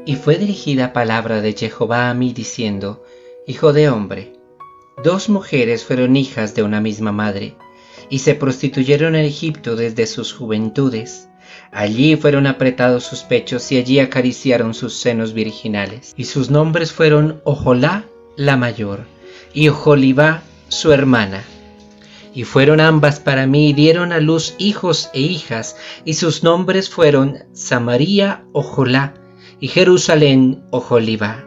Y fue dirigida palabra de Jehová a mí diciendo: Hijo de hombre, 2 mujeres fueron hijas de una misma madre, y se prostituyeron en Egipto desde sus juventudes. Allí fueron apretados sus pechos y allí acariciaron sus senos virginales. Y sus nombres fueron Oholá la mayor y Oholibá su hermana. Y fueron ambas para mí y dieron a luz hijos e hijas, y sus nombres fueron Samaría Oholá y Jerusalén Oholibá.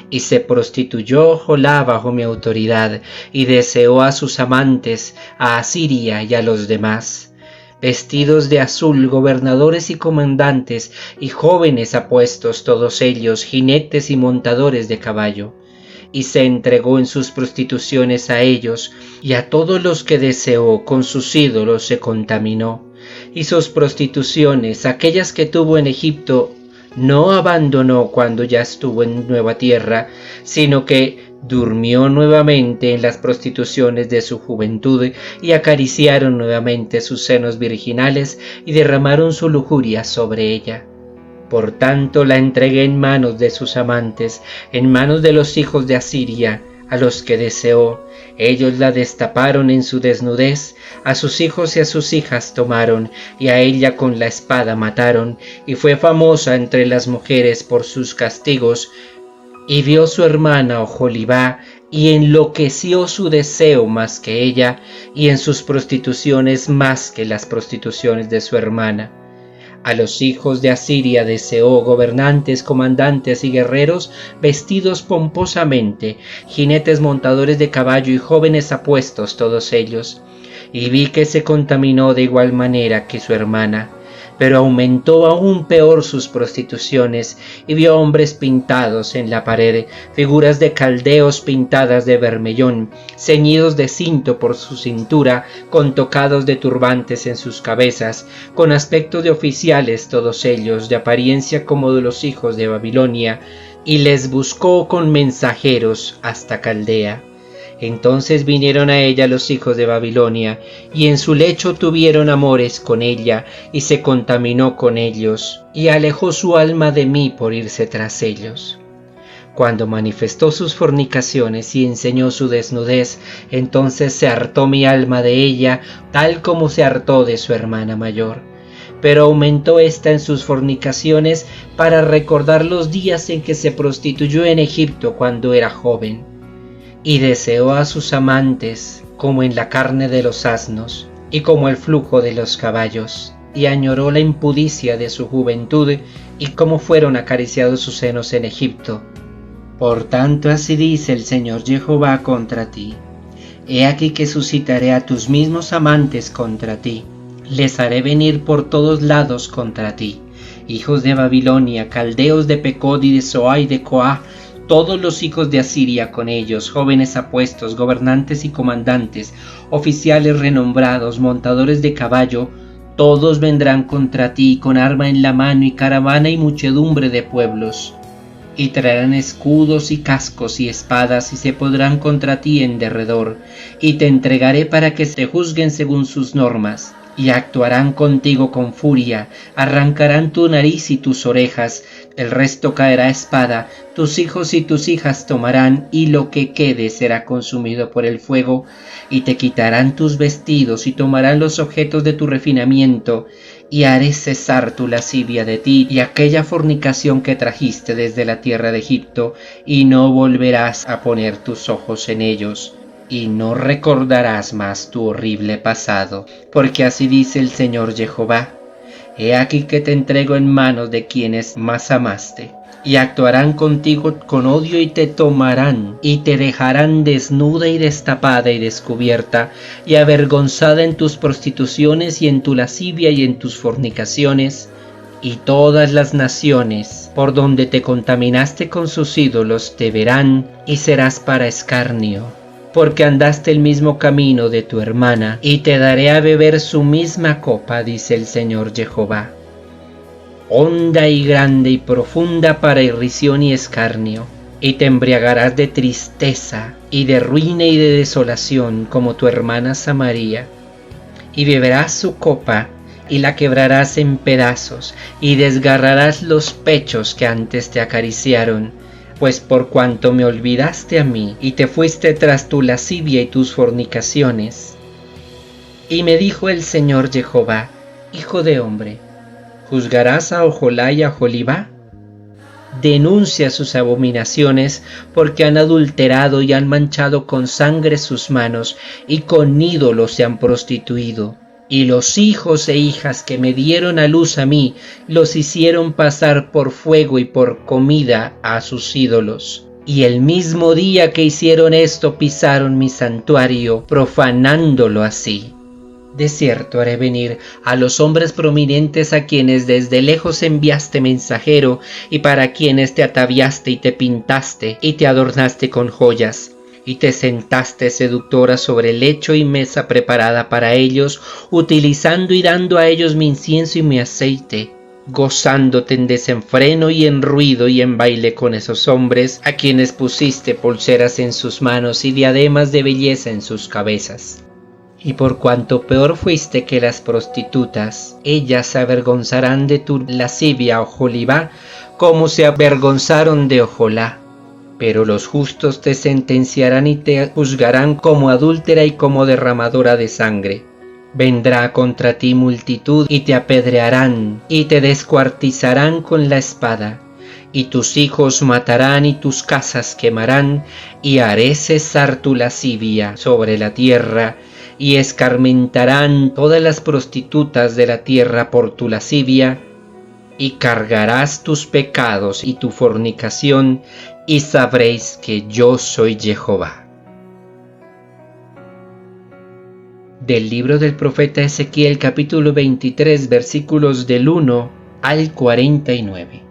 Y se prostituyó Oholá bajo mi autoridad, y deseó a sus amantes, a Asiria y a los demás, vestidos de azul, gobernadores y comandantes, y jóvenes apuestos todos ellos, jinetes y montadores de caballo. Y se entregó en sus prostituciones a ellos, y a todos los que deseó, con sus ídolos se contaminó. Y sus prostituciones, aquellas que tuvo en Egipto, no abandonó cuando ya estuvo en nueva tierra, sino que durmió nuevamente en las prostituciones de su juventud, y acariciaron nuevamente sus senos virginales, y derramaron su lujuria sobre ella. Por tanto la entregué en manos de sus amantes, en manos de los hijos de Asiria, a los que deseó. Ellos la destaparon en su desnudez, a sus hijos y a sus hijas tomaron, y a ella con la espada mataron, y fue famosa entre las mujeres por sus castigos. Y vio su hermana Oholibá, y enloqueció su deseo más que ella, y en sus prostituciones más que las prostituciones de su hermana. A los hijos de Asiria deseó, gobernantes, comandantes y guerreros vestidos pomposamente, jinetes montadores de caballo y jóvenes apuestos todos ellos. Y vi que se contaminó de igual manera que su hermana, pero aumentó aún peor sus prostituciones, y vio hombres pintados en la pared, figuras de caldeos pintadas de bermellón, ceñidos de cinto por su cintura, con tocados de turbantes en sus cabezas, con aspecto de oficiales todos ellos, de apariencia como de los hijos de Babilonia, y les buscó con mensajeros hasta Caldea. Entonces vinieron a ella los hijos de Babilonia, y en su lecho tuvieron amores con ella, y se contaminó con ellos, y alejó su alma de mí por irse tras ellos. Cuando manifestó sus fornicaciones y enseñó su desnudez, entonces se hartó mi alma de ella, tal como se hartó de su hermana mayor. Pero aumentó ésta en sus fornicaciones para recordar los días en que se prostituyó en Egipto cuando era joven. Y deseó a sus amantes como en la carne de los asnos y como el flujo de los caballos, y añoró la impudicia de su juventud y como fueron acariciados sus senos en Egipto. Por tanto así dice el Señor Jehová contra ti: He aquí que suscitaré a tus mismos amantes contra ti, les haré venir por todos lados contra ti, hijos de Babilonia, caldeos de Pecod y de Zoá y de Coá, todos los hijos de Asiria con ellos, jóvenes apuestos, gobernantes y comandantes, oficiales renombrados, montadores de caballo, todos vendrán contra ti con arma en la mano y caravana y muchedumbre de pueblos. Y traerán escudos y cascos y espadas y se pondrán contra ti en derredor, y te entregaré para que te juzguen según sus normas. Y actuarán contigo con furia, arrancarán tu nariz y tus orejas, el resto caerá a espada, tus hijos y tus hijas tomarán, y lo que quede será consumido por el fuego, y te quitarán tus vestidos y tomarán los objetos de tu refinamiento, y haré cesar tu lascivia de ti y aquella fornicación que trajiste desde la tierra de Egipto, y no volverás a poner tus ojos en ellos. Y no recordarás más tu horrible pasado, porque así dice el Señor Jehová: He aquí que te entrego en manos de quienes más amaste, y actuarán contigo con odio y te tomarán, y te dejarán desnuda y destapada y descubierta, y avergonzada en tus prostituciones y en tu lascivia y en tus fornicaciones, y todas las naciones por donde te contaminaste con sus ídolos te verán, y serás para escarnio. Porque andaste el mismo camino de tu hermana, y te daré a beber su misma copa, dice el Señor Jehová. Honda y grande y profunda para irrisión y escarnio, y te embriagarás de tristeza y de ruina y de desolación como tu hermana Samaria, y beberás su copa y la quebrarás en pedazos y desgarrarás los pechos que antes te acariciaron, pues por cuanto me olvidaste a mí y te fuiste tras tu lascivia y tus fornicaciones. Y me dijo el Señor Jehová: Hijo de hombre, ¿juzgarás a Ojolá y a Oholibá? Denuncia sus abominaciones, porque han adulterado y han manchado con sangre sus manos, y con ídolos se han prostituido. Y los hijos e hijas que me dieron a luz a mí, los hicieron pasar por fuego y por comida a sus ídolos. Y el mismo día que hicieron esto, pisaron mi santuario, profanándolo así. De cierto haré venir a los hombres prominentes a quienes desde lejos enviaste mensajero, y para quienes te ataviaste y te pintaste y te adornaste con joyas, y te sentaste seductora sobre lecho y mesa preparada para ellos, utilizando y dando a ellos mi incienso y mi aceite, gozándote en desenfreno y en ruido y en baile con esos hombres a quienes pusiste pulseras en sus manos y diademas de belleza en sus cabezas. Y por cuanto peor fuiste que las prostitutas, ellas se avergonzarán de tu lascivia, Oholibá, como se avergonzaron de Ojolá. Pero los justos te sentenciarán y te juzgarán como adúltera y como derramadora de sangre. Vendrá contra ti multitud y te apedrearán y te descuartizarán con la espada. Y tus hijos matarán y tus casas quemarán, y haré cesar tu lascivia sobre la tierra, y escarmentarán todas las prostitutas de la tierra por tu lascivia, y cargarás tus pecados y tu fornicación, y sabréis que yo soy Jehová. Del libro del profeta Ezequiel, capítulo 23, versículos del 1 al 49.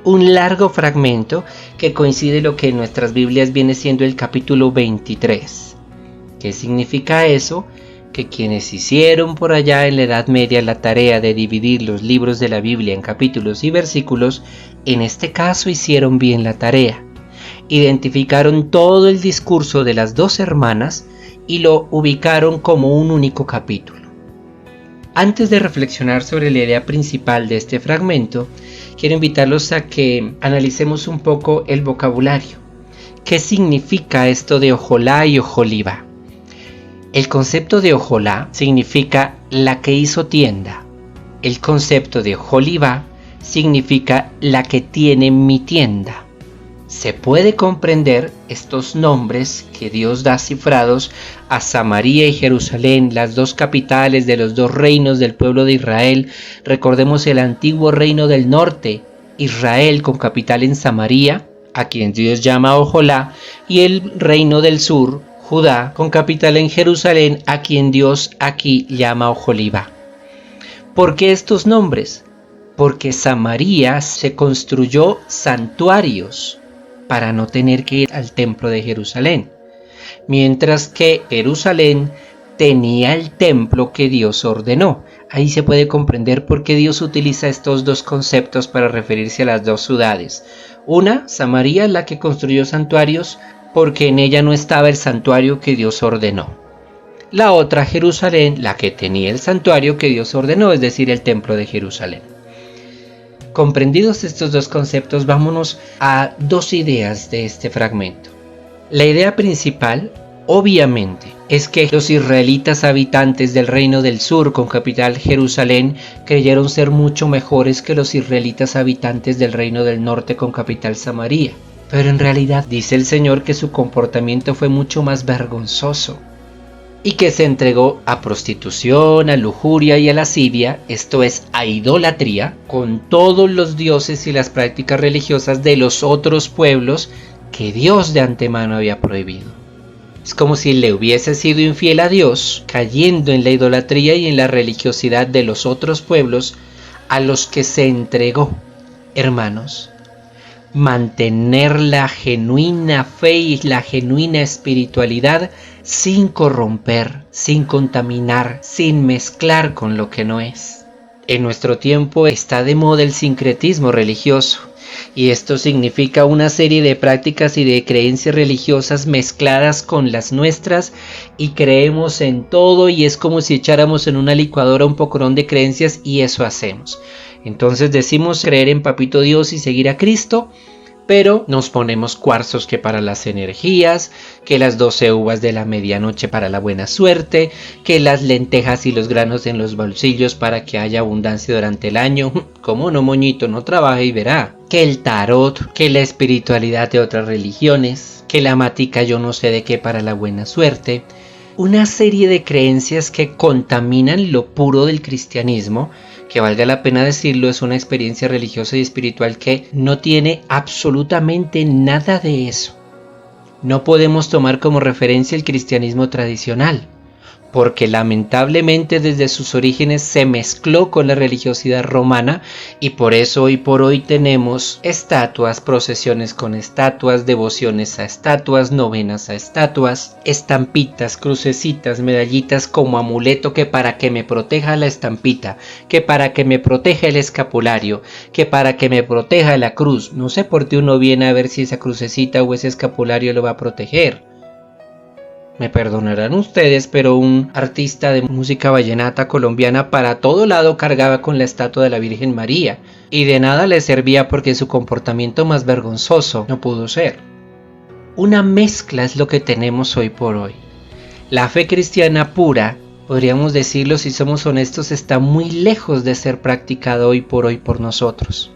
Un largo fragmento que coincide lo que en nuestras Biblias viene siendo el capítulo 23. ¿Qué significa eso? Que quienes hicieron por allá en la Edad Media la tarea de dividir los libros de la Biblia en capítulos y versículos, en este caso hicieron bien la tarea. Identificaron todo el discurso de las dos hermanas y lo ubicaron como un único capítulo. Antes de reflexionar sobre la idea principal de este fragmento, quiero invitarlos a que analicemos un poco el vocabulario. ¿Qué significa esto de Ojolá y Oholibá? El concepto de Ojolá significa la que hizo tienda. El concepto de Oholibá significa la que tiene mi tienda. Se puede comprender estos nombres que Dios da cifrados a Samaria y Jerusalén, las dos capitales de los dos reinos del pueblo de Israel. Recordemos el antiguo reino del norte, Israel con capital en Samaria, a quien Dios llama Ojolá, y el reino del sur, Judá, con capital en Jerusalén, a quien Dios aquí llama Oholibá. ¿Por qué estos nombres? Porque Samaria se construyó santuarios para no tener que ir al templo de Jerusalén, mientras que Jerusalén tenía el templo que Dios ordenó. Ahí se puede comprender por qué Dios utiliza estos dos conceptos para referirse a las dos ciudades. Una, Samaria, la que construyó santuarios, porque en ella no estaba el santuario que Dios ordenó. La otra, Jerusalén, la que tenía el santuario que Dios ordenó, es decir, el templo de Jerusalén. Comprendidos estos dos conceptos, vámonos a dos ideas de este fragmento. La idea principal, obviamente, es que los israelitas habitantes del reino del sur con capital Jerusalén creyeron ser mucho mejores que los israelitas habitantes del reino del norte con capital Samaria. Pero en realidad dice el Señor que su comportamiento fue mucho más vergonzoso y que se entregó a prostitución, a lujuria y a lascivia, esto es, a idolatría, con todos los dioses y las prácticas religiosas de los otros pueblos que Dios de antemano había prohibido. Es como si le hubiese sido infiel a Dios, cayendo en la idolatría y en la religiosidad de los otros pueblos a los que se entregó. Hermanos, mantener la genuina fe y la genuina espiritualidad sin corromper, sin contaminar, sin mezclar con lo que no es. En nuestro tiempo está de moda el sincretismo religioso, Y esto significa una serie de prácticas y de creencias religiosas mezcladas con las nuestras y creemos en todo y es como si echáramos en una licuadora un pocorón de creencias y eso hacemos. Entonces decimos creer en Papito Dios y seguir a Cristo, pero nos ponemos cuarzos que para las energías, que las 12 uvas de la medianoche para la buena suerte, que las lentejas y los granos en los bolsillos para que haya abundancia durante el año. ¿Cómo no, moñito? No trabaje y verá. Que el tarot, que la espiritualidad de otras religiones, que la matica yo no sé de qué para la buena suerte. Una serie de creencias que contaminan lo puro del cristianismo, que valga la pena decirlo, es una experiencia religiosa y espiritual que no tiene absolutamente nada de eso. No podemos tomar como referencia el cristianismo tradicional, porque lamentablemente desde sus orígenes se mezcló con la religiosidad romana y por eso hoy por hoy tenemos estatuas, procesiones con estatuas, devociones a estatuas, novenas a estatuas, estampitas, crucecitas, medallitas como amuleto que para que me proteja la estampita, que para que me proteja el escapulario, que para que me proteja la cruz. No sé por qué uno viene a ver si esa crucecita o ese escapulario lo va a proteger. Me perdonarán ustedes, pero un artista de música vallenata colombiana para todo lado cargaba con la estatua de la Virgen María, y de nada le servía porque su comportamiento más vergonzoso no pudo ser. Una mezcla es lo que tenemos hoy por hoy. La fe cristiana pura, podríamos decirlo si somos honestos, está muy lejos de ser practicada hoy por nosotros.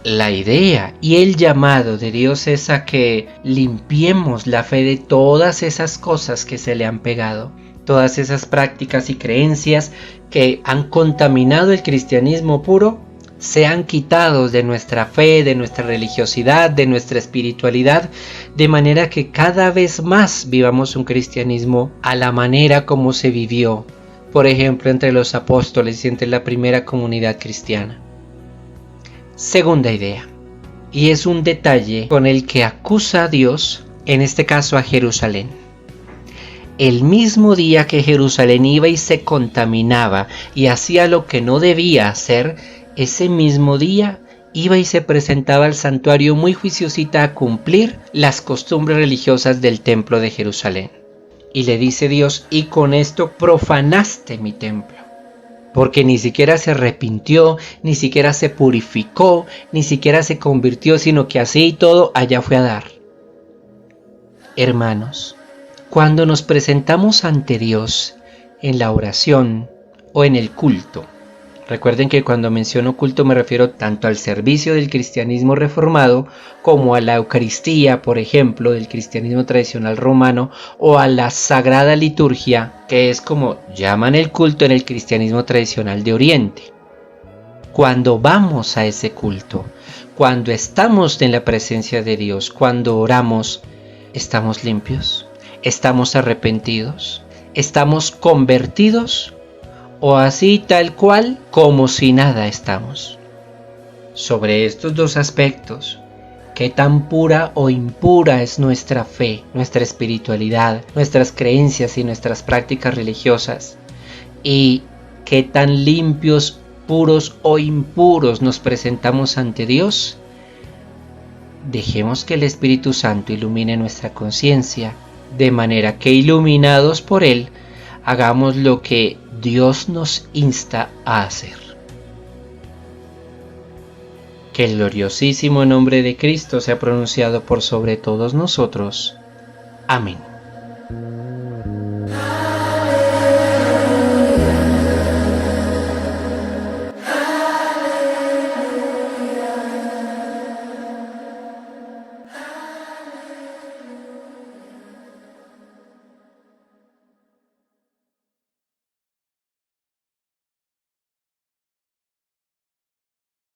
La idea y el llamado de Dios es a que limpiemos la fe de todas esas cosas que se le han pegado, todas esas prácticas y creencias que han contaminado el cristianismo puro, sean quitados de nuestra fe, de nuestra religiosidad, de nuestra espiritualidad, de manera que cada vez más vivamos un cristianismo a la manera como se vivió, por ejemplo, entre los apóstoles y entre la primera comunidad cristiana. Segunda idea, y es un detalle con el que acusa a Dios, en este caso a Jerusalén. El mismo día que Jerusalén iba y se contaminaba y hacía lo que no debía hacer, ese mismo día iba y se presentaba al santuario muy juiciosita a cumplir las costumbres religiosas del templo de Jerusalén. Y le dice Dios, y con esto profanaste mi templo. Porque ni siquiera se arrepintió, ni siquiera se purificó, ni siquiera se convirtió, sino que así y todo allá fue a dar. Hermanos, cuando nos presentamos ante Dios en la oración o en el culto, recuerden que cuando menciono culto me refiero tanto al servicio del cristianismo reformado como a la Eucaristía, por ejemplo, del cristianismo tradicional romano, o a la Sagrada Liturgia, que es como llaman el culto en el cristianismo tradicional de Oriente. Cuando vamos a ese culto, cuando estamos en la presencia de Dios, cuando oramos, ¿estamos limpios? ¿Estamos arrepentidos? ¿Estamos convertidos? ¿O así tal cual como si nada estamos? Sobre estos dos aspectos, ¿qué tan pura o impura es nuestra fe, nuestra espiritualidad, nuestras creencias y nuestras prácticas religiosas? ¿Y qué tan limpios, puros o impuros nos presentamos ante Dios? Dejemos que el Espíritu Santo ilumine nuestra conciencia, de manera que iluminados por Él, hagamos lo que Dios nos insta a hacer. Que el gloriosísimo nombre de Cristo sea pronunciado por sobre todos nosotros. Amén.